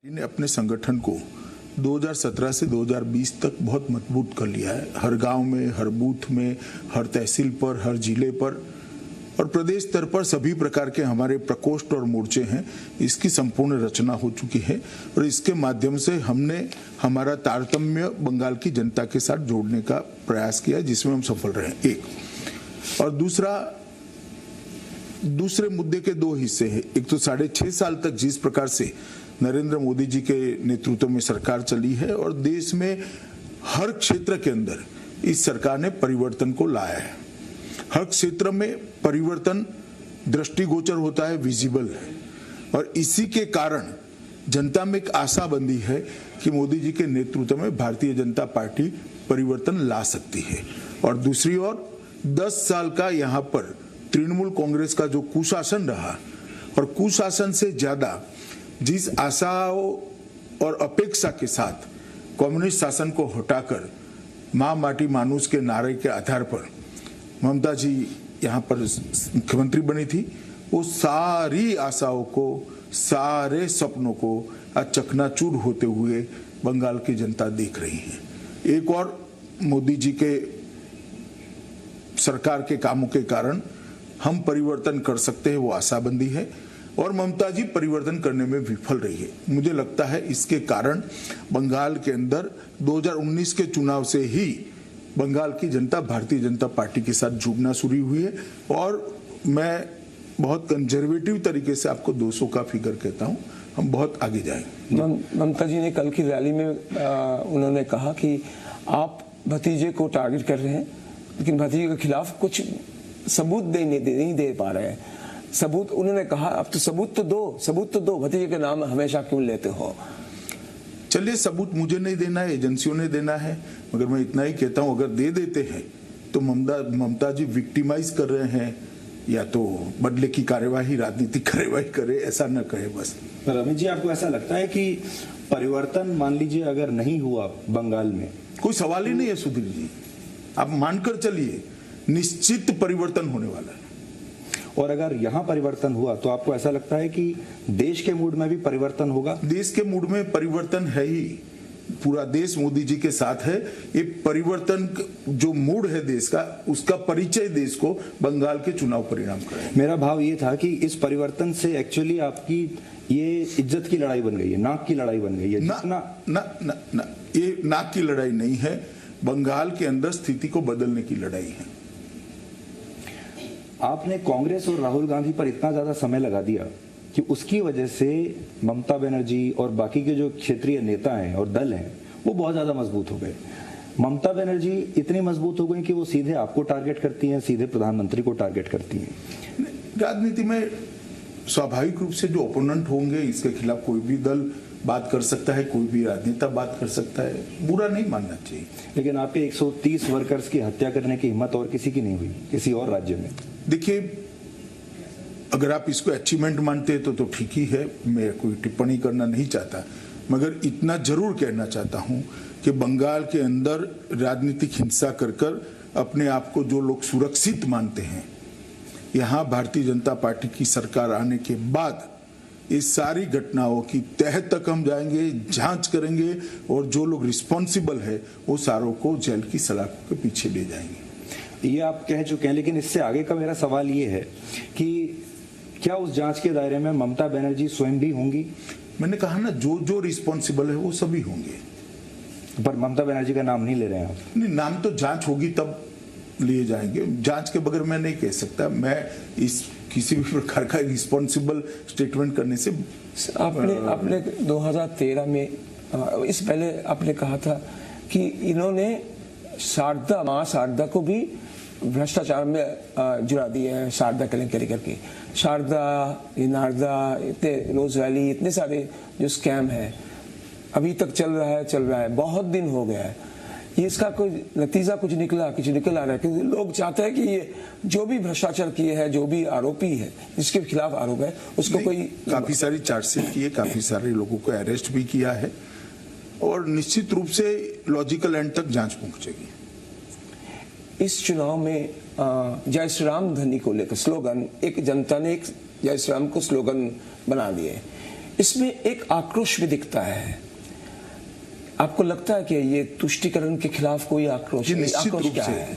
ने अपने संगठन को 2017 से 2020 तक बहुत मजबूत कर लिया है। हर गांव में, हर बूथ में, हर तहसील पर, हर जिले पर और प्रदेश स्तर पर सभी प्रकार के हमारे प्रकोष्ठ और मोर्चे हैं। इसकी संपूर्ण रचना हो चुकी है और इसके माध्यम से हमने हमारा तारतम्य बंगाल की जनता के साथ जोड़ने का प्रयास किया, जिसमें हम सफल रहे। एक और दूसरे मुद्दे के दो हिस्से हैं। एक तो 6.5 साल तक जिस प्रकार से नरेंद्र मोदी जी के नेतृत्व में सरकार चली है और देश में हर क्षेत्र के अंदर इस सरकार ने परिवर्तन को लाया है। हर क्षेत्र में परिवर्तन दृष्टिगोचर होता है, विजिबल है और इसी के कारण जनता में एक आशा बंधी है कि मोदी जी के नेतृत्व में भारतीय जनता पार्टी परिवर्तन ला सकती है। और दूसरी ओर 10 साल का यहाँ पर तृणमूल कांग्रेस का जो कुशासन रहा और कुशासन से ज्यादा जिस आशाओं और अपेक्षा के साथ कम्युनिस्ट शासन को हटाकर मां माटी मानुष के नारे के आधार पर ममता जी यहाँ पर मुख्यमंत्री बनी थी, वो सारी आशाओं को, सारे सपनों को आज चकनाचूर होते हुए बंगाल की जनता देख रही है। एक और मोदी जी के सरकार के कामों के कारण हम परिवर्तन कर सकते हैं, वो आशाबंदी है और ममता जी परिवर्तन करने में विफल रही है। मुझे लगता है इसके कारण बंगाल के अंदर 2019 के चुनाव से ही बंगाल की जनता भारतीय जनता पार्टी के साथ जुड़ना शुरू हुई है और मैं बहुत कंजर्वेटिव तरीके से आपको 200 का फिगर कहता हूं, हम बहुत आगे जाएंगे। ममता जी ने कल की रैली में उन्होंने कहा कि आप भतीजे को टारगेट कर रहे हैं, लेकिन भतीजे के खिलाफ कुछ सबूत नहीं दे पा रहे हैं। सबूत उन्होंने कहा, अब तो सबूत तो दो, भतीजे के नाम हमेशा क्यों लेते हो? चलिए, सबूत मुझे नहीं देना है, एजेंसियों ने देना है, मगर मैं इतना ही कहता हूं, अगर दे देते हैं तो ममता जी विक्टिमाइज कर रहे हैं या तो बदले की कार्यवाही, राजनीतिक कार्यवाही करे, ऐसा न कहे बस। पर अमित जी, आपको ऐसा लगता है कि परिवर्तन मान लीजिए अगर नहीं हुआ बंगाल में? कोई सवाल ही नहीं है सुधीर जी, आप मानकर चलिए निश्चित परिवर्तन होने वाला है। और अगर यहां परिवर्तन हुआ तो आपको ऐसा लगता है कि देश के मूड में भी परिवर्तन होगा? देश के मूड में परिवर्तन है ही, पूरा देश मोदी जी के साथ है। ये परिवर्तन जो मूड है देश का, उसका परिचय देश को बंगाल के चुनाव परिणाम करे। मेरा भाव ये था कि इस परिवर्तन से एक्चुअली आपकी ये इज्जत की लड़ाई बन गई है, नाक की लड़ाई बन गई है। ना, ये नाक की लड़ाई नहीं है, बंगाल के अंदर स्थिति को बदलने की लड़ाई है। आपने कांग्रेस और राहुल गांधी पर इतना ज्यादा समय लगा दिया कि उसकी वजह से ममता बनर्जी और बाकी के जो क्षेत्रीय नेता हैं और दल हैं वो बहुत ज्यादा मजबूत हो गए। ममता बनर्जी इतनी मजबूत हो गई कि वो सीधे आपको टारगेट करती हैं, सीधे प्रधानमंत्री को टारगेट करती हैं। राजनीति में स्वाभाविक रूप से जो ओपोनेंट होंगे, इसके खिलाफ कोई भी दल बात कर सकता है, कोई भी राजनेता बात कर सकता है, बुरा नहीं मानना चाहिए। लेकिन आपके 130 वर्कर्स की हत्या करने की हिम्मत और किसी की नहीं हुई किसी और राज्य में। देखिए, अगर आप इसको अचीवमेंट मानते हैं तो ठीक ही है, मैं कोई टिप्पणी करना नहीं चाहता, मगर इतना जरूर कहना चाहता हूं कि बंगाल के अंदर राजनीतिक हिंसा कर अपने आप को जो लोग सुरक्षित मानते हैं, यहां भारतीय जनता पार्टी की सरकार आने के बाद इस सारी घटनाओं की तह तक हम जाएंगे, जांच करेंगे और जो लोग रिस्पॉन्सिबल है वो सारों को जेल की सलाखों के पीछे ले जाएंगे। ये आप कह चुके हैं, लेकिन इससे आगे का मेरा सवाल ये है कि क्या उस जांच के दायरे में ममता बनर्जी स्वयं भी होंगी? मैंने कहा ना, जो रिस्पॉन्सिबल है वो सभी होंगे। पर ममता बनर्जी का नाम नहीं ले रहे हैं आप? नहीं, नाम तो जांच होगी तब लिए जाएंगे, जांच के बगैर मैं नहीं कह सकता। मैं इस किसी भी प्रकार का रिस्पॉन्सिबल स्टेटमेंट करने से आपने 2013 में इस पहले आपने कहा था कि इन्होंने मां शारदा को भी भ्रष्टाचार में जुड़ा दिया है। शारदा केलेंकरी करके शारदा, नारदा, इतने रोज वैली, इतने सारे जो स्कैम है अभी तक चल रहा है, बहुत दिन हो गया है। ये इसका कोई नतीजा कुछ निकल आ रहा है? क्योंकि लोग चाहते हैं कि ये जो भी भ्रष्टाचार किए हैं, जो भी आरोपी है, जिसके खिलाफ आरोप है, उसको कोई काफी सारी चार्जशीट की है, काफी सारे लोगों को अरेस्ट भी किया है और निश्चित रूप से लॉजिकल एंड तक जांच पहुंचेगी। इस चुनाव में जय श्री राम ध्वनि को लेकर स्लोगन, एक जनता ने एक जय श्री राम को स्लोगन बना दिए। इसमें एक आक्रोश भी दिखता है। आपको लगता है कि ये तुष्टीकरण के खिलाफ कोई आक्रोश जी है? निश्चित आक्रोश रूप क्या से है?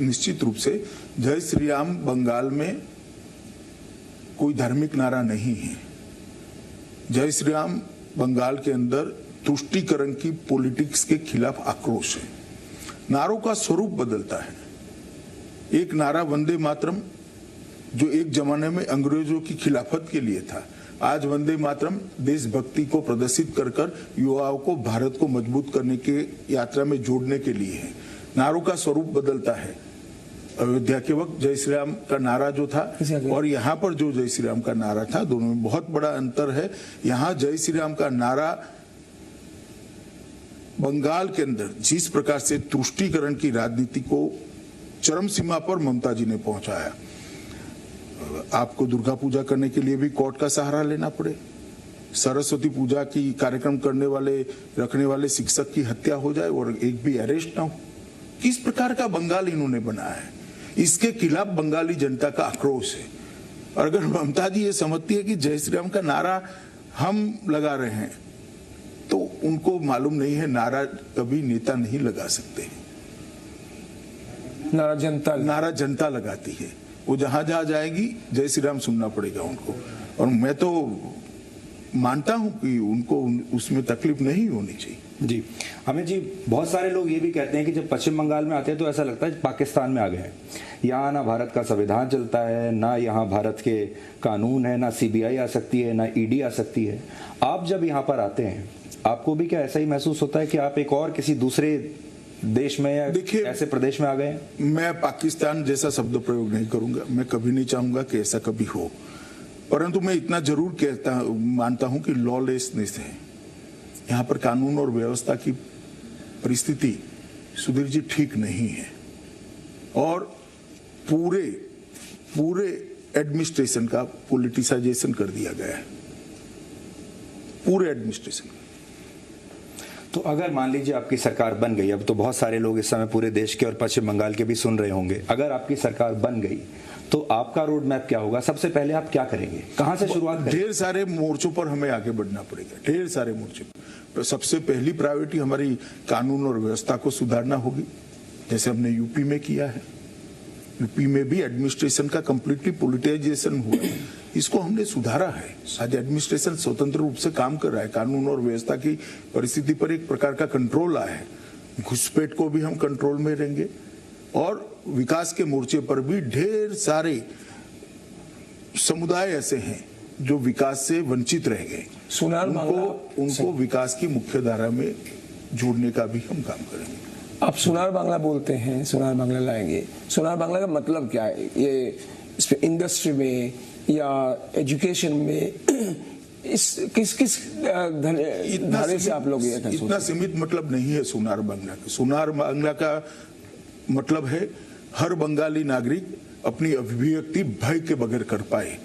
निश्चित रूप से जय श्री राम बंगाल में कोई धार्मिक नारा नहीं है। जय श्री राम बंगाल के अंदर तुष्टीकरण की पॉलिटिक्स के खिलाफ आक्रोश है। नारों का स्वरूप बदलता है। एक नारा वंदे मातरम जो एक जमाने में अंग्रेजों की खिलाफत के लिए था, आज वंदे मातरम देशभक्ति को प्रदर्शित कर कर युवाओं को भारत को मजबूत करने के यात्रा में जोड़ने के लिए है। नारों का स्वरूप बदलता है। अयोध्या के वक्त जय श्री राम का नारा जो था और यहाँ पर जो जय श्री राम का नारा था, दोनों में बहुत बड़ा अंतर है। यहाँ जय श्री राम का नारा बंगाल के अंदर जिस प्रकार से तुष्टीकरण की राजनीति को चरम सीमा पर ममता जी ने पहुंचाया, आपको दुर्गा पूजा करने के लिए भी कोर्ट का सहारा लेना पड़े, सरस्वती पूजा की कार्यक्रम रखने वाले शिक्षक की हत्या हो जाए और एक भी अरेस्ट ना हो। किस प्रकार का बंगाल इन्होंने बनाया है, इसके खिलाफ बंगाली जनता का आक्रोश है। और अगर ममता जी ये समझती है कि जय श्री राम का नारा हम लगा रहे हैं, तो उनको मालूम नहीं है नारा कभी नेता नहीं लगा सकते, नारा जनता लगाती है। वो जहां जहां जाएगी जय श्री राम सुनना पड़ेगा उनको। और मैं तो मानता हूं कि उनको उसमें तकलीफ नहीं होनी चाहिए। जी अमित जी, बहुत सारे लोग ये भी कहते हैं कि जब पश्चिम बंगाल में आते हैं तो ऐसा लगता है पाकिस्तान में आ गए हैं। यहाँ ना भारत का संविधान चलता है, ना यहाँ भारत के कानून है, ना सीबीआई आ सकती है, ना ईडी आ सकती है। आप जब यहाँ पर आते हैं, आपको भी क्या ऐसा ही महसूस होता है कि आप एक और किसी दूसरे देश में या ऐसे प्रदेश में आ गए? मैं पाकिस्तान जैसा शब्द प्रयोग नहीं करूंगा, मैं कभी नहीं चाहूंगा कि ऐसा कभी हो, परंतु मैं इतना जरूर मानता हूं कि लॉलेसनेस है यहाँ पर। कानून और व्यवस्था की परिस्थिति सुधीर जी ठीक नहीं है और पूरे एडमिनिस्ट्रेशन का पॉलिटिसाइजेशन कर दिया गया है, पूरे एडमिनिस्ट्रेशन। तो अगर मान लीजिए आपकी सरकार बन गई, अब तो बहुत सारे लोग इस समय पूरे देश के और पश्चिम बंगाल के भी सुन रहे होंगे, अगर आपकी सरकार बन गई तो आपका रोड मैप क्या होगा? सबसे पहले आप क्या करेंगे, कहां से शुरुआत करेंगे? ढेर सारे मोर्चों पर हमें आगे बढ़ना पड़ेगा, ढेर सारे मोर्चे पर। सबसे पहली प्रायोरिटी हमारी कानून और व्यवस्था को सुधारना होगी, जैसे हमने यूपी में किया है। यूपी में भी एडमिनिस्ट्रेशन का कंप्लीटली पॉलिटिसाइजेशन हुआ है, इसको हमने सुधारा है। आज एडमिनिस्ट्रेशन स्वतंत्र रूप से काम कर रहा है, कानून और व्यवस्था की परिस्थिति पर एक प्रकार का कंट्रोल आया है। घुसपैठ को भी हम कंट्रोल में रहेंगे और विकास के मोर्चे पर भी ढेर सारे समुदाय ऐसे हैं जो विकास से वंचित रह गए, उनको विकास की मुख्य धारा में जोड़ने का भी हम काम करेंगे। आप सुनार बांग्ला बोलते हैं, सुनार बांग्ला लाएंगे, सुनार बांग्ला का मतलब क्या है? ये इसमें इंडस्ट्री में या एजुकेशन में किस धारे से आप लोग ये इतना सीमित मतलब नहीं है सुनार बांग्ला का। सुनार बांग्ला का मतलब है हर बंगाली नागरिक अपनी अभिव्यक्ति भय के बगैर कर पाए,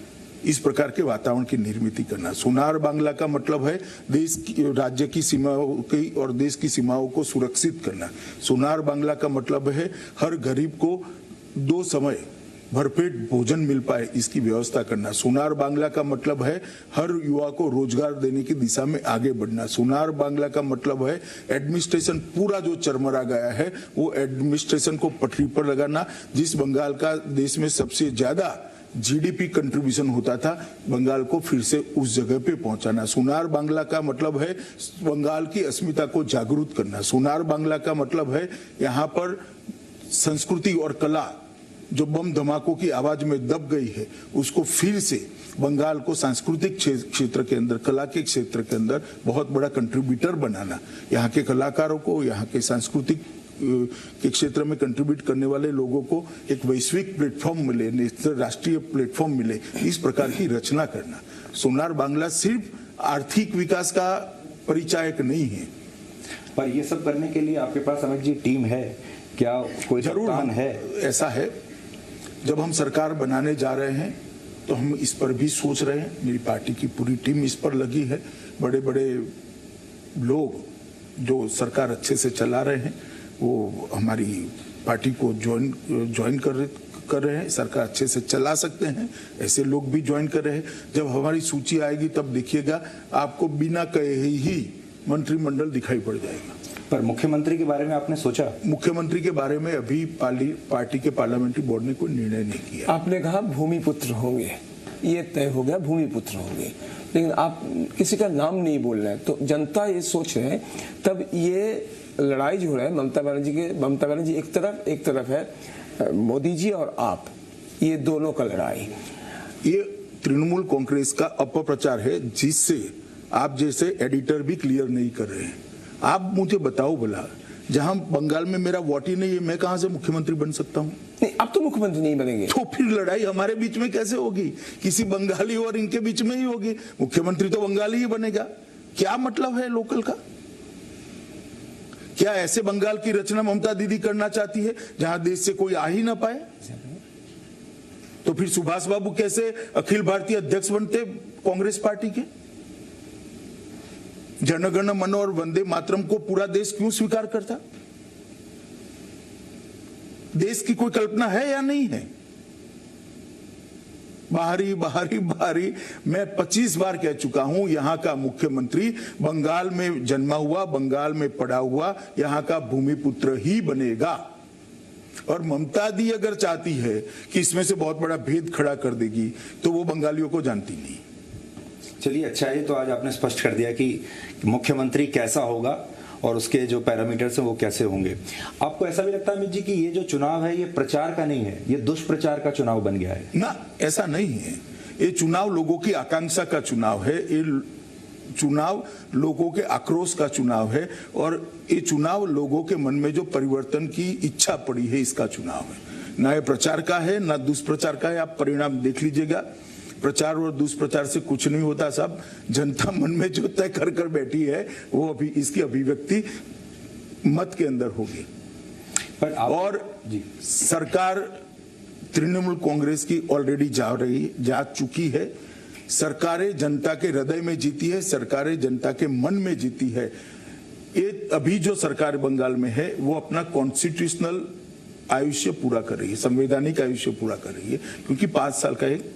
इस प्रकार के वातावरण की निर्मित करना। सुनार बांग्ला का मतलब है देश की, राज्य की सीमाओं की और देश की सीमाओं को सुरक्षित करना। सुनार बांग्ला का मतलब है हर गरीब को 2 समय भरपेट भोजन मिल पाए, इसकी व्यवस्था करना। सुनार बांग्ला का मतलब है हर युवा को रोजगार देने की दिशा में आगे बढ़ना। सुनार बांग्ला का मतलब है एडमिनिस्ट्रेशन पूरा जो चरमरा गया है वो एडमिनिस्ट्रेशन को पटरी पर लगाना। जिस बंगाल का देश में सबसे ज्यादा जीडीपी कंट्रीब्यूशन होता था, बंगाल को फिर से उस जगह पे पहुंचाना। सुनार बांग्ला का मतलब है बंगाल की अस्मिता को जागरूक करना। सुनार बांग्ला का मतलब है यहाँ पर संस्कृति और कला जो बम धमाकों की आवाज में दब गई है, उसको फिर से बंगाल को सांस्कृतिक क्षेत्र के अंदर, कला के क्षेत्र के अंदर बहुत बड़ा कंट्रीब्यूटर बनाना। यहाँ के कलाकारों को, यहाँ के सांस्कृतिक के क्षेत्र में कंट्रीब्यूट करने वाले लोगों को एक वैश्विक प्लेटफॉर्म मिले, राष्ट्रीय प्लेटफॉर्म मिले, इस प्रकार की रचना करना। सुनार बांग्ला सिर्फ आर्थिक विकास का परिचायक नहीं है। पर ये सब करने के लिए आपके पास अमित जी टीम है क्या? कोई जरूर है? ऐसा है, जब हम सरकार बनाने जा रहे हैं तो हम इस पर भी सोच रहे हैं। मेरी पार्टी की पूरी टीम इस पर लगी है। बड़े बड़े लोग जो सरकार अच्छे से चला रहे हैं वो हमारी पार्टी को ज्वाइन कर रहे हैं, सरकार अच्छे से चला सकते हैं, ऐसे लोग भी ज्वाइन कर रहे हैं। जब हमारी सूची आएगी तब देखिएगा आपको बिना कहे ही मंत्रिमंडल दिखाई पड़ जाएगा। पर मुख्यमंत्री के बारे में आपने सोचा? मुख्यमंत्री के बारे में अभी पार्टी के पार्लियामेंट्री बोर्ड ने कोई निर्णय नहीं किया। आपने कहा भूमिपुत्र होंगे, ये तय हो गया भूमिपुत्र होंगे, लेकिन आप किसी का नाम नहीं बोल रहे हैं, तो जनता ये सोच रहे हैं। तब ये लड़ाई जो है ममता बनर्जी एक तरफ है मोदी जी और आप, ये दोनों का लड़ाई। ये तृणमूल कांग्रेस का अपप्रचार है जिससे आप जैसे एडिटर भी क्लियर नहीं कर रहे हैं। आप मुझे बताओ भला, जहां बंगाल में मेरा वोट ही नहीं है, मैं कहां से मुख्यमंत्री बन सकता हूं? नहीं, अब तो मुख्यमंत्री नहीं बनेंगे। तो फिर लड़ाई हमारे बीच में कैसे होगी? किसी बंगाली और इनके बीच में ही होगी। मुख्यमंत्री तो बंगाली ही बनेगा। क्या मतलब है लोकल का? क्या ऐसे बंगाल की रचना ममता दीदी करना चाहती है जहां देश से कोई आ ही ना पाए? तो फिर सुभाष बाबू कैसे अखिल भारतीय अध्यक्ष बनते कांग्रेस पार्टी के? जनगण मन और वंदे मातरम को पूरा देश क्यों स्वीकार करता? देश की कोई कल्पना है या नहीं है? बाहरी बाहरी बाहरी, मैं 25 बार कह चुका हूं, यहां का मुख्यमंत्री बंगाल में जन्मा हुआ, बंगाल में पड़ा हुआ, यहां का भूमिपुत्र ही बनेगा। और ममता दी अगर चाहती है कि इसमें से बहुत बड़ा भेद खड़ा कर देगी तो वो बंगालियों को जानती नहीं। चलिए, अच्छा है, तो आज आपने स्पष्ट कर दिया कि मुख्यमंत्री कैसा होगा और उसके जो पैरामीटर्स हैं वो कैसे होंगे। आपको ऐसा भी लगता है अमित जी कि ये जो चुनाव है ये प्रचार का नहीं है, ये दुष्प्रचार का चुनाव बन गया है? ना, ऐसा नहीं है। ये चुनाव लोगों की आकांक्षा का चुनाव है, ये चुनाव लोगों के आक्रोश का चुनाव है, और ये चुनाव लोगों के मन में जो परिवर्तन की इच्छा पड़ी है इसका चुनाव है। ना ये प्रचार का है ना दुष्प्रचार का है। आप परिणाम देख लीजिएगा। प्रचार और दुष्प्रचार से कुछ नहीं होता साहब। जनता मन में जो तय कर कर बैठी है वो अभी इसकी अभिव्यक्ति मत के अंदर होगी। और सरकार तृणमूल कांग्रेस की ऑलरेडी जा चुकी है। सरकारें जनता के हृदय में जीती है, सरकारें जनता के मन में जीती है। ये अभी जो सरकार बंगाल में है वो अपना कॉन्स्टिट्यूशनल आयुष्य पूरा कर रही है, संवैधानिक आयुष्य पूरा कर रही है, क्योंकि 5 साल का एक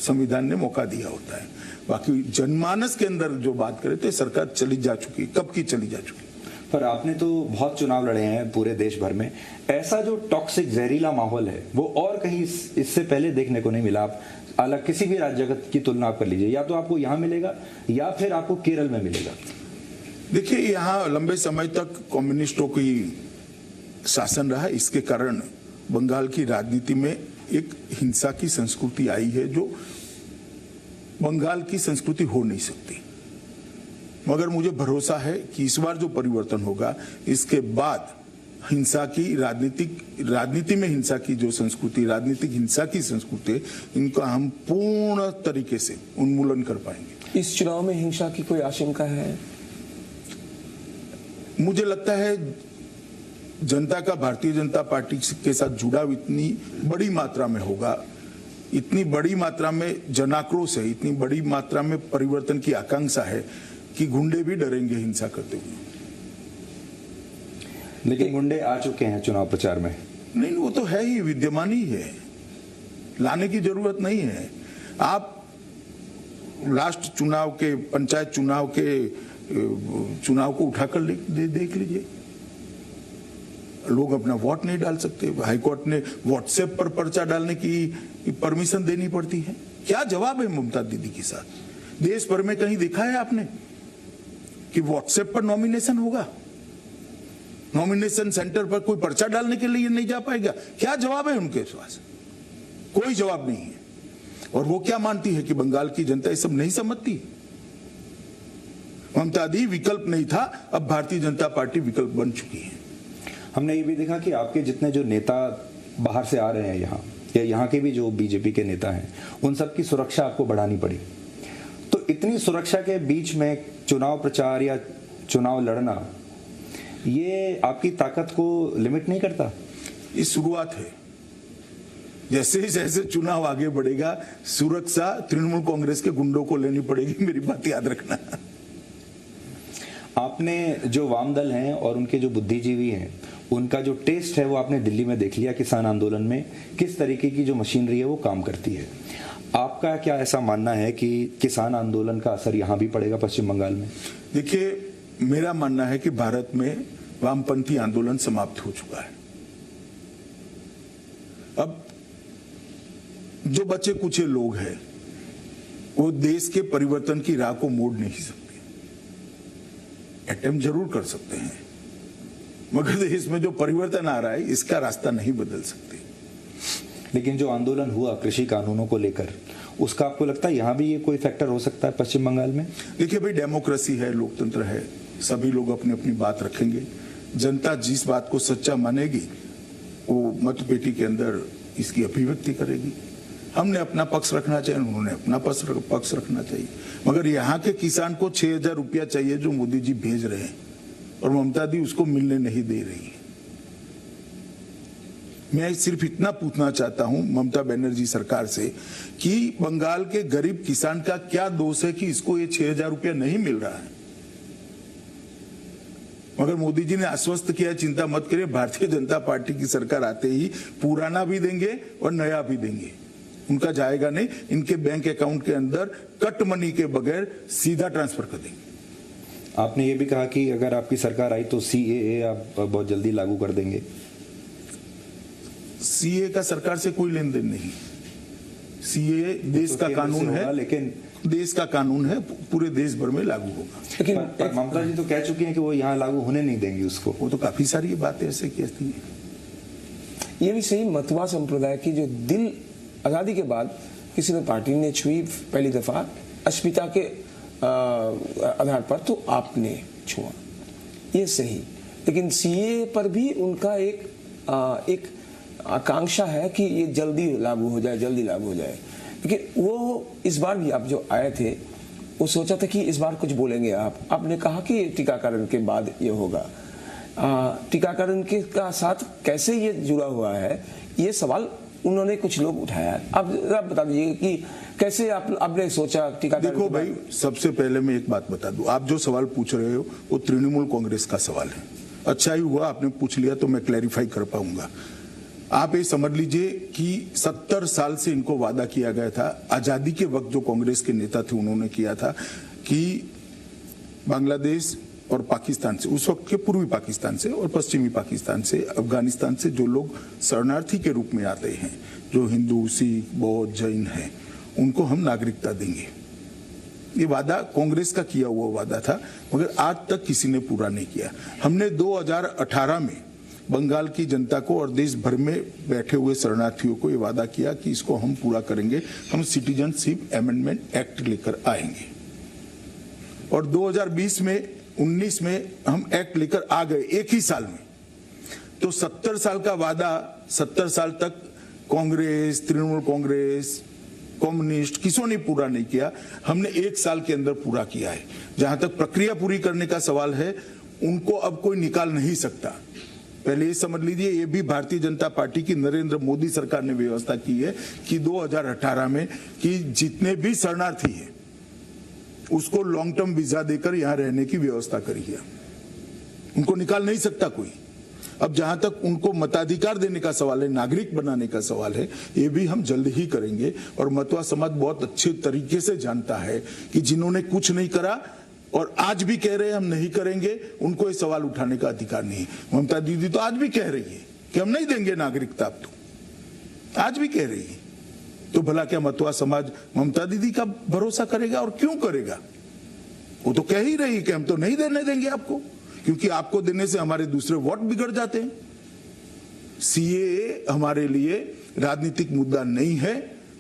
संविधान ने मौका दिया होता है। बाकी जनमानस के अंदर जो बात करें तो सरकार चली जा चुकी, कब की चली जा चुकी। पर आपने तो बहुत चुनाव लड़े हैं पूरे देश भर में, ऐसा जो टॉक्सिक जहरीला माहौल है वो और कहीं इससे पहले देखने को नहीं मिला। आप अलग किसी भी राज्य की तुलना आप कर लीजिए, या तो आपको यहाँ मिलेगा या फिर आपको केरल में मिलेगा। देखिए, यहाँ लंबे समय तक कम्युनिस्टों की शासन रहा, इसके कारण बंगाल की राजनीति में एक हिंसा की संस्कृति आई है जो बंगाल की संस्कृति हो नहीं सकती। मगर मुझे भरोसा है कि इस बार जो परिवर्तन होगा इसके बाद हिंसा की राजनीति में हिंसा की जो संस्कृति, राजनीतिक हिंसा की संस्कृति, इनका हम पूर्ण तरीके से उन्मूलन कर पाएंगे। इस चुनाव में हिंसा की कोई आशंका है? मुझे लगता है जनता का भारतीय जनता पार्टी के साथ जुड़ाव इतनी बड़ी मात्रा में होगा, इतनी बड़ी मात्रा में जनाक्रोश है, इतनी बड़ी मात्रा में परिवर्तन की आकांक्षा है कि गुंडे भी डरेंगे हिंसा करते हुए। लेकिन गुंडे आ चुके हैं चुनाव प्रचार में। नहीं, वो तो है ही, विद्यमान ही है, लाने की जरूरत नहीं है। आप लास्ट चुनाव के, पंचायत चुनाव के चुनाव को उठाकर देख लीजिए। लोग अपना वोट नहीं डाल सकते, हाईकोर्ट ने व्हाट्सएप पर पर्चा डालने की परमिशन देनी पड़ती है। क्या जवाब है ममता दीदी के साथ? देश भर में कहीं देखा है आपने कि व्हाट्सएप पर नॉमिनेशन होगा? नॉमिनेशन सेंटर पर कोई पर्चा डालने के लिए नहीं जा पाएगा? क्या जवाब है उनके पास? कोई जवाब नहीं है। और वो क्या मानती है कि बंगाल की जनता ये सब नहीं समझती? ममता दी विकल्प नहीं था, अब भारतीय जनता पार्टी विकल्प बन चुकी है। हमने ये भी देखा कि आपके जितने जो नेता बाहर से आ रहे हैं यहाँ, या यहाँ के भी जो बीजेपी के नेता हैं, उन सब की सुरक्षा आपको बढ़ानी पड़ी। तो इतनी सुरक्षा के बीच में चुनाव प्रचार या चुनाव लड़ना, ये आपकी ताकत को लिमिट नहीं करता? ये शुरुआत है। जैसे जैसे चुनाव आगे बढ़ेगा, सुरक्षा तृणमूल कांग्रेस के गुंडों को लेनी पड़ेगी, मेरी बात याद रखना। आपने जो वाम दल हैं और उनके जो बुद्धिजीवी हैं उनका जो टेस्ट है वो आपने दिल्ली में देख लिया, किसान आंदोलन में किस तरीके की जो मशीनरी है वो काम करती है। आपका क्या ऐसा मानना है कि किसान आंदोलन का असर यहां भी पड़ेगा पश्चिम बंगाल में? देखिए, मेरा मानना है कि भारत में वामपंथी आंदोलन समाप्त हो चुका है। अब जो बचे कुछ लोग हैं वो देश के परिवर्तन की राह को मोड़ नहीं सकते। अटेम्प्ट जरूर कर सकते हैं, मगर देश में जो परिवर्तन आ रहा है इसका रास्ता नहीं बदल सकते। लेकिन जो आंदोलन हुआ कृषि कानूनों को लेकर, उसका आपको लगता है यहां भी ये कोई फैक्टर हो सकता है पश्चिम बंगाल में? देखिए भाई, डेमोक्रेसी है, लोकतंत्र है, सभी लोग अपनी अपनी बात रखेंगे। जनता जिस बात को सच्चा मानेगी वो मतपेटी के अंदर इसकी अभिव्यक्ति करेगी। हमने अपना पक्ष रखना चाहिए, उन्होंने अपना पक्ष रखना चाहिए। मगर यहाँ के किसान को 6,000 रुपया चाहिए जो मोदी जी भेज रहे हैं, और ममता दी उसको मिलने नहीं दे रही है। मैं सिर्फ इतना पूछना चाहता हूं ममता बनर्जी सरकार से कि बंगाल के गरीब किसान का क्या दोष है कि इसको ये 6,000 रुपया नहीं मिल रहा है। मगर मोदी जी ने आश्वस्त किया, चिंता मत करिए, भारतीय जनता पार्टी की सरकार आते ही पुराना भी देंगे और नया भी देंगे। उनका जाएगा नहीं, इनके बैंक अकाउंट के अंदर कट मनी के बगैर सीधा ट्रांसफर कर देंगे। आपने ये भी कहा कि अगर आपकी सरकार आई तो CAA आप बहुत जल्दी लागू कर देंगे। CAA का सरकार से कोई लेन देन नहीं। CAA देश का कानून है, लेकिन देश का कानून है, पूरे देश भर में लागू होगा। लेकिन ममता जी तो कह चुकी हैं कि वो यहाँ लागू होने नहीं देंगी उसको। वो तो काफी सारी बातें ऐसे कहती हैं। ये भी सही, मतवा संप्रदाय की जो दिल आजादी के बाद किसी ने पार्टी ने छुई पहली दफा अस्मिता के आधार पर, तो आपने छुआ, ये सही। लेकिन CAA पर भी उनका एक आकांक्षा है कि ये जल्दी लागू हो जाए, जल्दी लागू हो जाए। लेकिन वो इस बार भी आप जो आए थे वो सोचा था कि इस बार कुछ बोलेंगे आपने कहा कि टीकाकरण के बाद ये होगा। टीकाकरण के का साथ कैसे ये जुड़ा हुआ है, ये सवाल उन्होंने कुछ लोग उठाया। अब बता दीजिए कि कैसे आपने सोचा टीकाकरण? देखो भाई, सबसे पहले मैं एक बात बता दूं, आप जो सवाल पूछ रहे हो वो तृणमूल कांग्रेस का सवाल है। अच्छा ही हुआ आपने पूछ लिया तो मैं क्लैरिफाई कर पाऊंगा। आप ये समझ लीजिए कि 70 साल से इनको वादा किया गया था। आजादी के वक्त जो कांग्रेस के नेता थे उन्होंने किया था कि बांग्लादेश और पाकिस्तान से, उस वक्त के पूर्वी पाकिस्तान से और पश्चिमी पाकिस्तान से, अफगानिस्तान से जो लोग शरणार्थी के रूप में आते हैं, जो हिंदू, सिख, बौद्ध, जैन हैं, उनको हम नागरिकता देंगे। ये वादा कांग्रेस का किया हुआ वादा था, मगर आज तक किसी ने पूरा नहीं किया। हमने 2018 में बंगाल की जनता को और देश भर में बैठे हुए शरणार्थियों को ये वादा किया कि इसको हम पूरा करेंगे। हम सिटीजनशिप अमेंडमेंट एक्ट लेकर आएंगे, और 2019 में हम एक्ट लेकर आ गए एक ही साल में। तो 70 साल का वादा, 70 साल तक कांग्रेस, तृणमूल कांग्रेस, कम्युनिस्ट, किसी ने पूरा नहीं किया। हमने एक साल के अंदर पूरा किया है। जहां तक प्रक्रिया पूरी करने का सवाल है, उनको अब कोई निकाल नहीं सकता। पहले ये समझ लीजिए, ये भी भारतीय जनता पार्टी की नरेंद्र मोदी सरकार ने व्यवस्था की है कि 2018 में कि जितने भी शरणार्थी हैं उसको लॉन्ग टर्म वीजा देकर यहां रहने की व्यवस्था करी है। उनको निकाल नहीं सकता कोई। अब जहां तक उनको मताधिकार देने का सवाल है, नागरिक बनाने का सवाल है, ये भी हम जल्द ही करेंगे। और मतवा समाज बहुत अच्छे तरीके से जानता है कि जिन्होंने कुछ नहीं करा और आज भी कह रहे हैं हम नहीं करेंगे, उनको ये सवाल उठाने का अधिकार नहीं। ममता दीदी तो आज भी कह रही है कि हम नहीं देंगे नागरिकता, अब तो आज भी कह रही है। तो भला क्या मतवा समाज ममता दीदी का भरोसा करेगा? और क्यों करेगा? वो तो कह ही रही है कि हम तो नहीं देने देंगे आपको, क्योंकि आपको देने से हमारे दूसरे वोट बिगड़ जाते हैं। CAA हमारे लिए राजनीतिक मुद्दा नहीं है।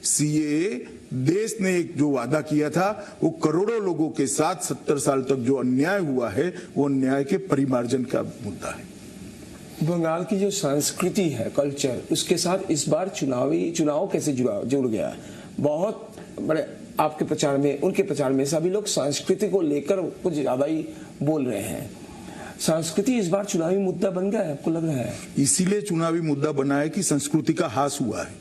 CAA देश ने एक जो वादा किया था, वो करोड़ों लोगों के साथ 70 साल तक जो अन्याय हुआ है, वो अन्याय के परिमार्जन का मुद्दा है। बंगाल की जो संस्कृति है, कल्चर, उसके साथ इस बार चुनाव कैसे जुड़ गया? बहुत बड़े आपके प्रचार में, उनके प्रचार में सभी लोग संस्कृति को लेकर कुछ ज्यादा ही बोल रहे हैं। संस्कृति इस बार चुनावी मुद्दा बन गया है, आपको लग रहा है? इसीलिए चुनावी मुद्दा बना है कि संस्कृति का हास हुआ है।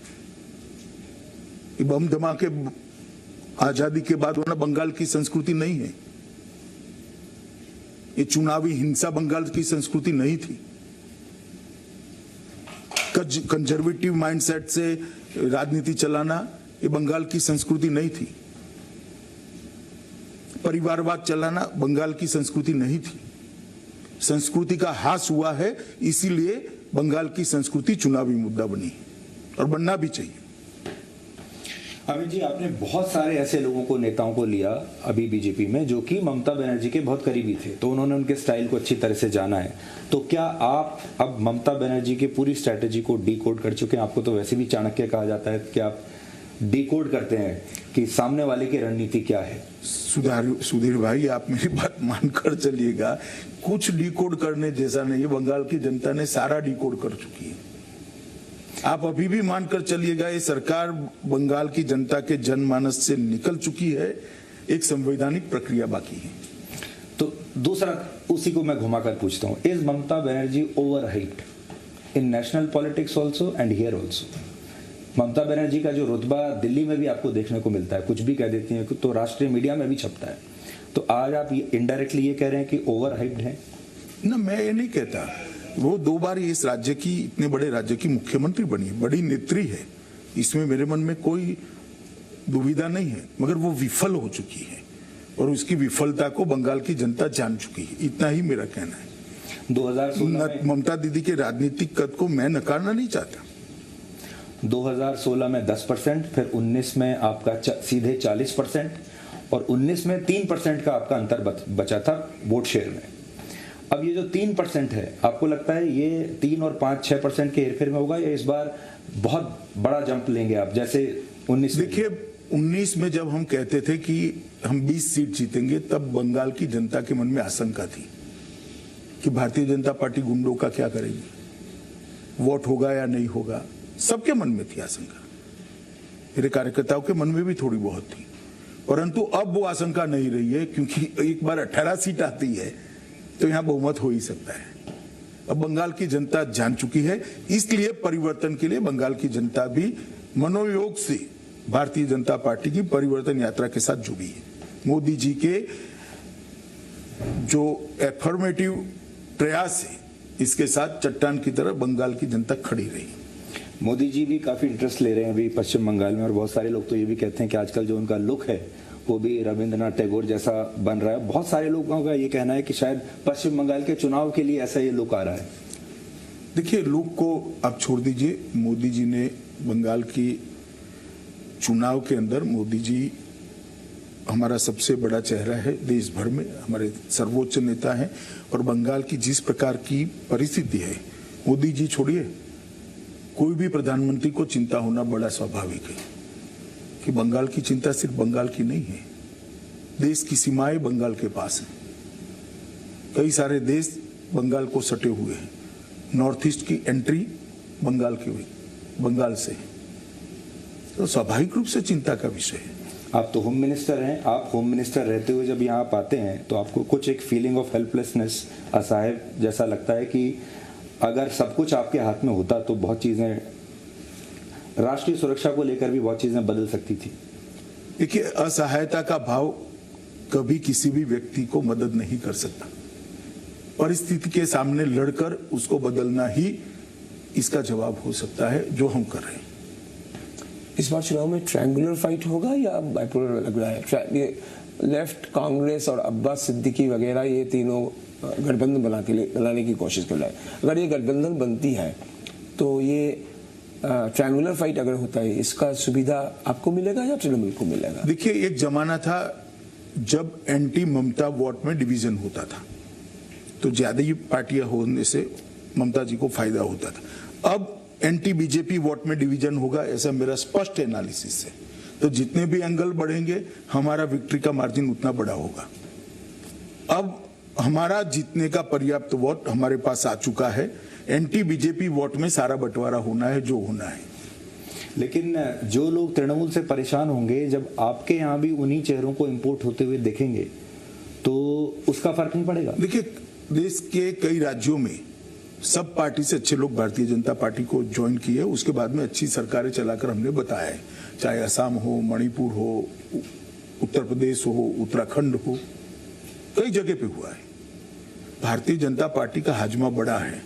बम धमाके आजादी के बाद होना बंगाल की संस्कृति नहीं है। ये चुनावी हिंसा बंगाल की संस्कृति नहीं थी। कंजर्वेटिव माइंडसेट से राजनीति चलाना ये बंगाल की संस्कृति नहीं थी। परिवारवाद चलाना बंगाल की संस्कृति नहीं थी। संस्कृति का ह्रास हुआ है, इसीलिए बंगाल की संस्कृति चुनावी मुद्दा बनी और बनना भी चाहिए। अमित जी, आपने बहुत सारे ऐसे लोगों को, नेताओं को लिया अभी बीजेपी में जो कि ममता बनर्जी के बहुत करीबी थे, तो उन्होंने उनके स्टाइल को अच्छी तरह से जाना है। तो क्या आप अब ममता बनर्जी की पूरी स्ट्रैटेजी को डिकोड कर चुके हैं? आपको तो वैसे भी चाणक्य कहा जाता है कि आप डिकोड करते हैं कि सामने वाले की रणनीति क्या है। सुधीर भाई, आप मेरी बात मानकर चलिएगा, कुछ डिकोड करने जैसा नहीं है। बंगाल की जनता ने सारा डिकोड कर चुकी है। आप अभी भी मानकर चलिएगा, ये सरकार बंगाल की जनता के जनमानस से निकल चुकी है। एक संवैधानिक प्रक्रिया बाकी है। तो दूसरा, उसी को मैं घुमाकर पूछता हूं, is Mamata Banerjee overhyped in national politics also and here also? Mamata Banerjee का जो रुतबा दिल्ली में भी आपको देखने को मिलता है, कुछ भी कह देती हैं तो राष्ट्रीय मीडिया में भी छपता है, तो आज आप इनडायरेक्टली ये कह रहे हैं कि ओवरहाइप्ड है? ना, मैं ये नहीं कहता। वो 2 बार इस राज्य की, इतने बड़े राज्य की मुख्यमंत्री बनी, बड़ी नेत्री है, इसमें मेरे मन में कोई दुविधा नहीं है। मगर वो विफल हो चुकी है और उसकी विफलता को बंगाल की जनता जान चुकी है। इतना ही मेरा कहना है। 2016 ममता दीदी के राजनीतिक कद को मैं नकारना नहीं चाहता। 2016 में 10%, फिर 19 में आपका सीधे 40% और 19 में 3% का आपका अंतर बचा था वोट शेयर में। अब ये जो 3% है, आपको लगता है ये 3 और 5-6% के हेरफेर में होगा या इस बार बहुत बड़ा जंप लेंगे आप, जैसे 19? देखिए, 19 में जब हम कहते थे कि हम 20 सीट जीतेंगे, तब बंगाल की जनता के मन में आशंका थी कि भारतीय जनता पार्टी गुंडों का क्या करेगी, वोट होगा या नहीं होगा। सबके मन में थी आशंका, मेरे कार्यकर्ताओं के मन में भी थोड़ी बहुत थी। परंतु अब वो आशंका नहीं रही है, क्योंकि एक बार 18 सीट आती है तो यहां बहुमत हो ही सकता है। अब बंगाल की जनता जान चुकी है, इसलिए परिवर्तन के लिए बंगाल की जनता भी मनोयोग से भारतीय जनता पार्टी की परिवर्तन यात्रा के साथ जुड़ी है। मोदी जी के जो एफर्मेटिव प्रयास है, इसके साथ चट्टान की तरह बंगाल की जनता खड़ी रही। मोदी जी भी काफी इंटरेस्ट ले रहे हैं अभी पश्चिम बंगाल में, और बहुत सारे लोग तो ये भी कहते हैं कि आजकल जो उनका लुक है वो भी रविंद्रनाथ टैगोर जैसा बन रहा है। बहुत सारे लोगों का ये कहना है कि शायद पश्चिम बंगाल के चुनाव के लिए ऐसा ये लुक आ रहा है। देखिए, लुक को आप छोड़ दीजिए। मोदी जी ने बंगाल की चुनाव के अंदर, मोदी जी हमारा सबसे बड़ा चेहरा है देश भर में, हमारे सर्वोच्च नेता हैं, और बंगाल की जिस प्रकार की परिस्थिति है, मोदी जी छोड़िए, कोई भी प्रधानमंत्री को चिंता होना बड़ा स्वाभाविक है कि बंगाल की चिंता सिर्फ बंगाल की नहीं है, देश की सीमाएं बंगाल के पास हैं। कई सारे देश बंगाल को सटे हुए हैं। नॉर्थ ईस्ट की एंट्री बंगाल से है, तो स्वाभाविक रूप से चिंता का विषय है। आप तो होम मिनिस्टर हैं, आप होम मिनिस्टर रहते हुए जब यहाँ आप आते हैं तो आपको कुछ एक फीलिंग ऑफ हेल्पलेसनेस, असहाय जैसा लगता है कि अगर सब कुछ आपके हाथ में होता तो बहुत चीजें, राष्ट्रीय सुरक्षा को लेकर भी बहुत चीजें बदल सकती थी। देखिए, असहायता का भाव कभी किसी भी व्यक्ति को मदद नहीं कर सकता। परिस्थिति के सामने लड़कर उसको बदलना ही इसका जवाब हो सकता है, जो हम कर रहे हैं। इस बार चुनाव में ट्रायंगुलर फाइट होगा या बाइपोलर लग रहा है? ये लेफ्ट, कांग्रेस और अब्बास सिद्दीकी वगैरह, ये तीनों गठबंधन बनाने की कोशिश कर रहा है। अगर ये गठबंधन बनती है तो ये ट्रायंगुलर फाइट अगर होता है, इसका सुविधा आपको मिलेगा या तृणमूल को मिलेगा? देखिए, एक जमाना था जब एंटी ममता वोट में डिवीजन होता था, तो ज्यादा ही पार्टियां होने से ममता जी को फायदा होता था। अब एंटी बीजेपी वोट में डिवीजन होगा, ऐसा मेरा स्पष्ट एनालिसिस है। तो जितने भी एंगल बढ़ेंगे, हमारा विक्ट्री का मार्जिन उतना बड़ा होगा। अब हमारा जीतने का पर्याप्त वोट हमारे पास आ चुका है। एंटी बीजेपी वोट में सारा बंटवारा होना है जो होना है। लेकिन जो लोग तृणमूल से परेशान होंगे, जब आपके यहाँ भी उन्हीं चेहरों को इंपोर्ट होते हुए देखेंगे तो उसका फर्क नहीं पड़ेगा? देखिए, देश के कई राज्यों में सब पार्टी से अच्छे लोग भारतीय जनता पार्टी को ज्वाइन किए, उसके बाद में अच्छी सरकारें चलाकर हमने बताया है, चाहे असम हो, मणिपुर हो, उत्तर प्रदेश हो, उत्तराखंड हो, कई जगह पे हुआ है। भारतीय जनता पार्टी का हाजमा बड़ा है,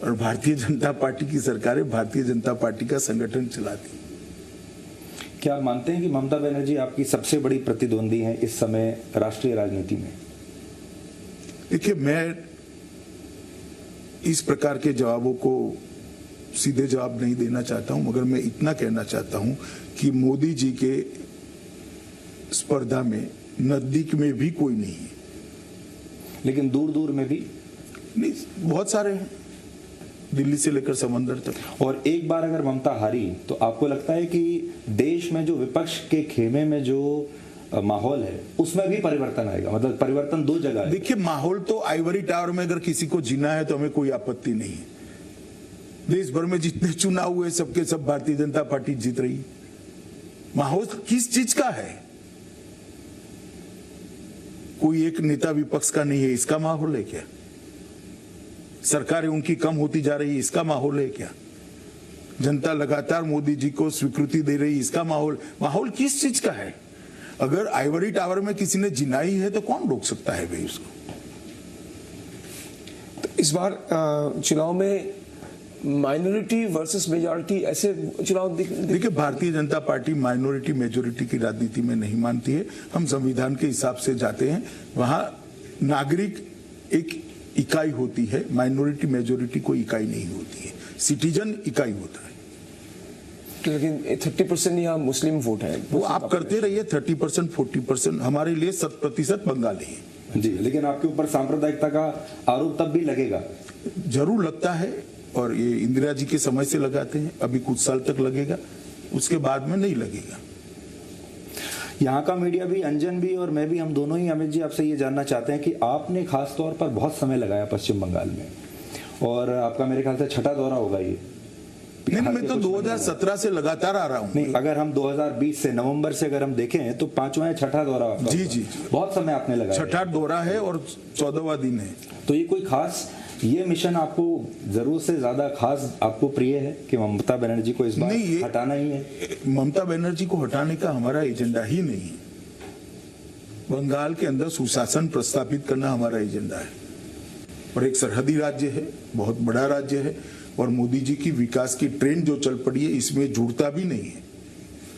और भारतीय जनता पार्टी की सरकार है, भारतीय जनता पार्टी का संगठन चलाती है। क्या आप मानते हैं कि ममता बनर्जी आपकी सबसे बड़ी प्रतिद्वंदी है इस समय राष्ट्रीय राजनीति में? देखिए, मैं इस प्रकार के जवाबों को सीधे जवाब नहीं देना चाहता हूं, मगर मैं इतना कहना चाहता हूं कि मोदी जी के स्पर्धा में नजदीक में भी कोई नहीं है। लेकिन दूर दूर में भी नहीं, बहुत सारे हैं, दिल्ली से लेकर समंदर तक। और एक बार अगर ममता हारी तो आपको लगता है कि देश में जो विपक्ष के खेमे में जो माहौल है उसमें भी परिवर्तन आएगा? मतलब परिवर्तन दो जगह है। देखिए, माहौल तो आइवरी टावर में अगर किसी को जीना है तो हमें कोई आपत्ति नहीं है। देश भर में जितने चुनाव हुए सबके सब भारतीय जनता पार्टी जीत रही। माहौल किस चीज का है? कोई एक नेता विपक्ष का नहीं है, इसका माहौल है क्या? सरकारें उनकी कम होती जा रही, इसका माहौल है क्या? जनता लगातार मोदी जी को स्वीकृति दे रही, इसका माहौल किस चीज का है? अगर आइवरी टावर में किसी ने जिनाई है तो कौन रोक सकता है भाई उसको? तो इस बार चुनाव में माइनॉरिटी वर्सेस मेजॉरिटी ऐसे चुनाव देखिए, Bharatiya Janata party minority majority की राजनीति में नहीं मानती है। हम संविधान के हिसाब से जाते हैं। वहां नागरिक एक इकाई होती है, माइनॉरिटी मेजॉरिटी कोई इकाई नहीं होती है, सिटीजन इकाई होता है। लेकिन 30% यहाँ मुस्लिम वोट है, वो आप करते रहिए। 30% 40% हमारे लिए 100% बंगाली है जी। लेकिन आपके ऊपर सांप्रदायिकता का आरोप तब भी लगेगा? जरूर लगता है, और ये इंदिरा जी के समय से लगाते हैं। अभी कुछ साल तक लगेगा, उसके बाद में नहीं लगेगा। यहाँ का मीडिया भी, अंजन भी और मैं भी, हम दोनों ही अमित जी आपसे ये जानना चाहते हैं कि आपने खास तौर पर बहुत समय लगाया पश्चिम बंगाल में, और आपका मेरे ख्याल से छठा दौरा होगा ये। नहीं, मैं तो 2017 से लगातार आ रहा हूँ। नहीं, अगर हम 2020 से नवंबर से अगर हम देखें तो पांचवा या छठा दौरा आपका जी होगा। जी, बहुत समय आपने लगाया। छठा दौरा है और 14वां दिन है। तो ये कोई खास, ये मिशन आपको जरूर से ज्यादा खास आपको प्रिय है कि ममता बनर्जी को इस बार हटाना ही है? ममता बनर्जी को हटाने का हमारा एजेंडा ही नहीं है। बंगाल के अंदर सुशासन प्रस्थापित करना हमारा एजेंडा है, और एक सरहदी राज्य है, बहुत बड़ा राज्य है, और मोदी जी की विकास की ट्रेन जो चल पड़ी है इसमें जुड़ता भी नहीं है।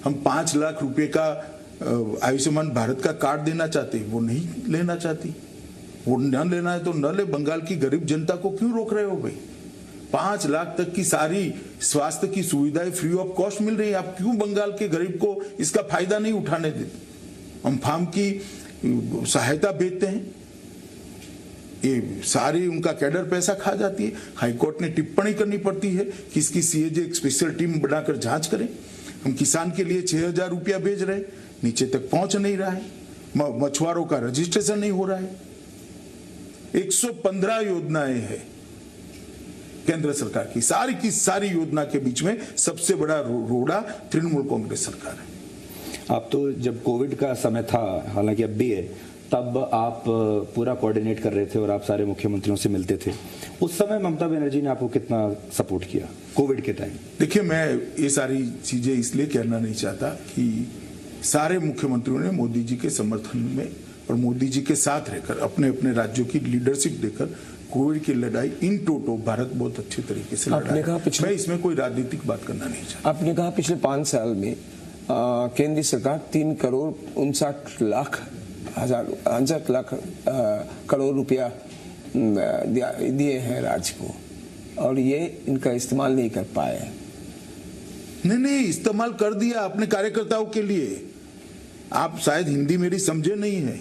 हम 5 लाख रुपए का आयुष्मान भारत का कार्ड देना चाहते, वो नहीं लेना चाहती। वो न लेना है तो न ले। बंगाल की गरीब जनता को क्यों रोक रहे हो भाई? 5 लाख तक की सारी स्वास्थ्य की सुविधाएं फ्री ऑफ कॉस्ट मिल रही है। आप क्यों बंगाल के गरीब को इसका फायदा नहीं उठाने देते? हम फार्म की सहायता भेजते हैं, ये सारी उनका कैडर पैसा खा जाती है। हाईकोर्ट ने टिप्पणी करनी पड़ती है कि इसकी सीएजे एक स्पेशल टीम बनाकर जांच करें। हम किसान के लिए 6,000 रुपया भेज रहे, नीचे तक पहुंच नहीं रहा है। मछुआरों का रजिस्ट्रेशन नहीं हो रहा है। 115 योजनाएं हैं केंद्र सरकार की सारी योजना के बीच में सबसे बड़ा रोड़ा तृणमूल कांग्रेस सरकार है। आप तो जब कोविड का समय था, हालांकि अब भी है, तब आप पूरा कोऑर्डिनेट कर रहे थे और आप सारे मुख्यमंत्रियों से मिलते थे। उस समय ममता बनर्जी ने आपको कितना सपोर्ट किया कोविड के टाइम? देखिए, मैं ये सारी चीजें इसलिए कहना नहीं चाहता कि सारे मुख्यमंत्रियों ने मोदी जी के समर्थन में और मोदी जी के साथ रहकर अपने अपने राज्यों की लीडरशिप देकर कोविड की लड़ाई इन टोटो भारत बहुत अच्छे तरीके से लड़ा है। मैं इसमें कोई राजनीतिक बात करना नहीं चाहता। आपने कहा पिछले 5 साल में केंद्रीय सरकार 3,59,60,00,000 करोड़ रुपया दिए हैं राज्य को, और ये इनका इस्तेमाल नहीं कर पाए। नहीं, इस्तेमाल कर दिया अपने कार्यकर्ताओं के लिए। आप शायद हिंदी मेरी समझे नहीं है।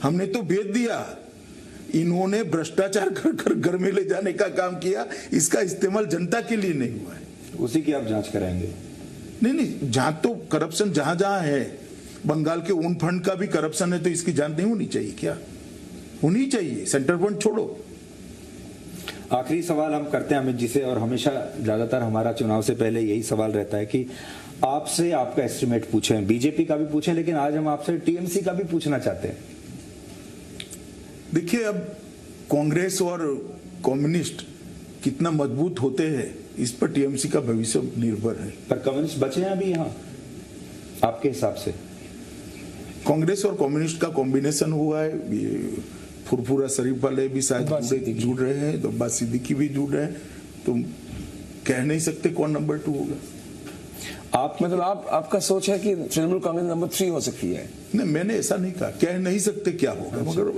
हमने तो भेज दिया। इन्होंने भ्रष्टाचार कर घर में ले जाने का काम किया। इसका इस्तेमाल जनता के लिए नहीं हुआ है। उसी की आप जांच कराएंगे? नहीं, जांच तो करप्शन जहां जहां है, बंगाल के ओन फंड का भी करप्शन है, तो इसकी जांच नहीं होनी चाहिए क्या? होनी चाहिए। सेंटर फंड छोड़ो। आखिरी सवाल हम करते हैं अमित जी से, और हमेशा ज्यादातर हमारा चुनाव से पहले यही सवाल रहता है कि आपसे आपका एस्टिमेट पूछें, बीजेपी का भी पूछें, लेकिन आज हम आपसे टीएमसी का भी पूछना चाहते हैं। देखिए, अब कांग्रेस और कम्युनिस्ट कितना मजबूत होते हैं इस पर टीएमसी का भविष्य निर्भर है। पर कम्युनिस्ट बचे हैं अभी यहाँ आपके हिसाब से? कांग्रेस और कम्युनिस्ट का कॉम्बिनेशन हुआ है, ये फुरफुरा शरीफ वाले भी शायद जुड़ रहे हैं, तो अब्बास सिद्दीकी भी जुड़ रहे हैं, तो कह नहीं सकते कौन नंबर 2 होगा। आप मतलब आपका सोच है कि तृणमूल कांग्रेस नंबर 3 हो सकती है? नहीं, मैंने ऐसा नहीं कहा, कह नहीं सकते क्या होगा, मगर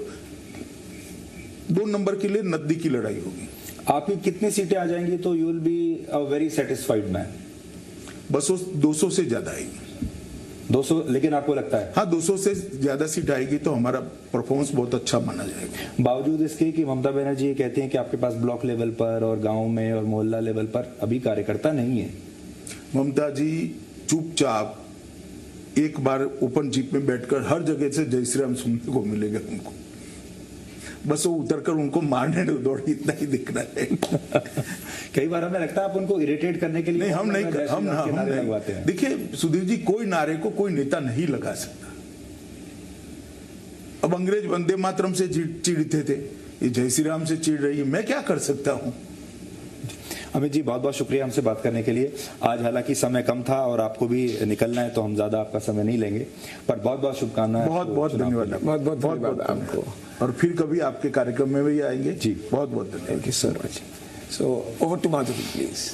2 नंबर के लिए नजदीकी लड़ाई होगी। आपकी कितनी सीटें आ जाएंगी तो you will be a very satisfied man? बस 200 से ज्यादा आएगी। 200? लेकिन आपको लगता है? हाँ, 200 से ज्यादा सीट आएगी तो हमारा परफॉर्मेंस बहुत अच्छा माना जाएगा। बावजूद इसके कि ममता बनर्जी ये कहती हैं कि आपके पास ब्लॉक लेवल पर और गांव में और मोहल्ला लेवल पर अभी कार्यकर्ता नहीं है। ममता जी चुपचाप एक बार ओपन जीप में बैठकर हर जगह से जय श्री राम सुनने को मिलेगा उनको, बस वो उतरकर उनको मारने दौड़, इतना ही दिखना है। कई बार हमें लगता है आप उनको इरिटेट करने के लिए नहीं, हम नारे लगवाते हैं। देखिए सुधीर जी, कोई नारे को कोई नेता नहीं लगा सकता। अब अंग्रेज वंदे मातरम से चिढ़ते थे, ये जय श्री राम से चिढ़ रही है, मैं क्या कर सकता हूं। अमित जी, बहुत बहुत शुक्रिया हमसे बात करने के लिए। आज हालांकि समय कम था और आपको भी निकलना है, तो हम ज्यादा आपका समय नहीं लेंगे, पर बहुत बहुत शुभकामनाएं। बहुत बहुत धन्यवाद, बहुत बहुत धन्यवाद आपको, और फिर कभी आपके कार्यक्रम में भी आएंगे जी। बहुत बहुत धन्यवाद। Thank you so much. So over to Madhuri please.